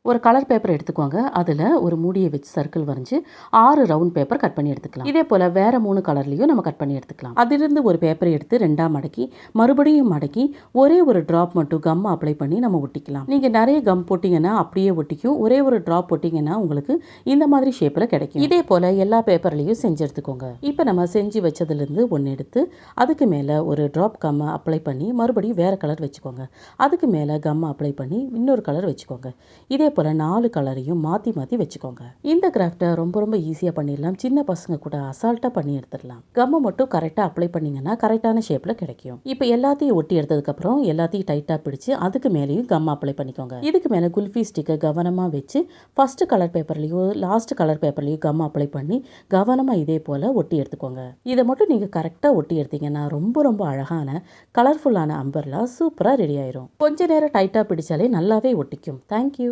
ஒரு colour paper எடுத்துக்கோங்க. அதில் ஒரு மூடியை வச்சு சர்க்கிள் வரைஞ்சி 6 ரவுண்ட் பேப்பர் கட் பண்ணி எடுத்துக்கலாம். இதே போல் வேறு 3 கலர்லையும் நம்ம கட் பண்ணி எடுத்துக்கலாம். அதிலிருந்து ஒரு பேப்பரை எடுத்து 2ஆக மடக்கி மறுபடியும் மடக்கி ஒரே ஒரு ட்ராப் மட்டும் கம் அப்ளை பண்ணி நம்ம ஒட்டிக்கலாம். நீங்கள் நிறைய கம் போட்டிங்கன்னா அப்படியே ஒட்டிக்கும். ஒரே ஒரு ட்ராப் போட்டிங்கன்னா உங்களுக்கு இந்த மாதிரி ஷேப்பில் கிடைக்கும். இதே போல் எல்லா பேப்பர்லையும் செஞ்சு எடுத்துக்கோங்க. இப்போ நம்ம செஞ்சு வச்சதுலேருந்து ஒன்று எடுத்து அதுக்கு மேலே ஒரு ட்ராப் கம் அப்ளை பண்ணி மறுபடியும் வேறு கலர் வச்சுக்கோங்க. அதுக்கு மேலே கம் அப்ளை பண்ணி இன்னொரு கலர் வச்சுக்கோங்க. இதே போல் 4 கலரையும் மாற்றி மாற்றி வச்சுக்கோங்க. இந்த கிராஃப்டை ரொம்ப ஈஸியாக பண்ணிடலாம். சின்ன பசங்க கூட அசால்ட்டாக பண்ணி எடுத்துடலாம். கம்மை மட்டும் கரெக்டாக அப்ளை பண்ணிங்கன்னா கரெக்டான ஷேப்பில் கிடைக்கும். இப்போ எல்லாத்தையும் ஒட்டி எடுத்ததுக்கப்புறம் எல்லாத்தையும் டைட்டாக பிடிச்சி அதுக்கு மேலேயும் கம் அப்ளை பண்ணிக்கோங்க. இதுக்கு மேலே குல்ஃபி ஸ்டிக்கை கவனமாக வச்சு ஃபஸ்ட்டு கலர் பேப்பர்லேயும் லாஸ்ட் கலர் பேப்பர்லேயும் கம் அப்ளை பண்ணி கவனமாக இதே போல் ஒட்டி எடுத்துக்கோங்க. இதை மட்டும் நீங்கள் கரெக்டாக ஒட்டி எடுத்தீங்கன்னா ரொம்ப அழகான கலர்ஃபுல்லான அம்பர்லா சூப்பராக ரெடி ஆயிரும். கொஞ்ச நேரம் டைட்டாக பிடிச்சாலே நல்லாவே ஒட்டிக்கும். தேங்க்யூ.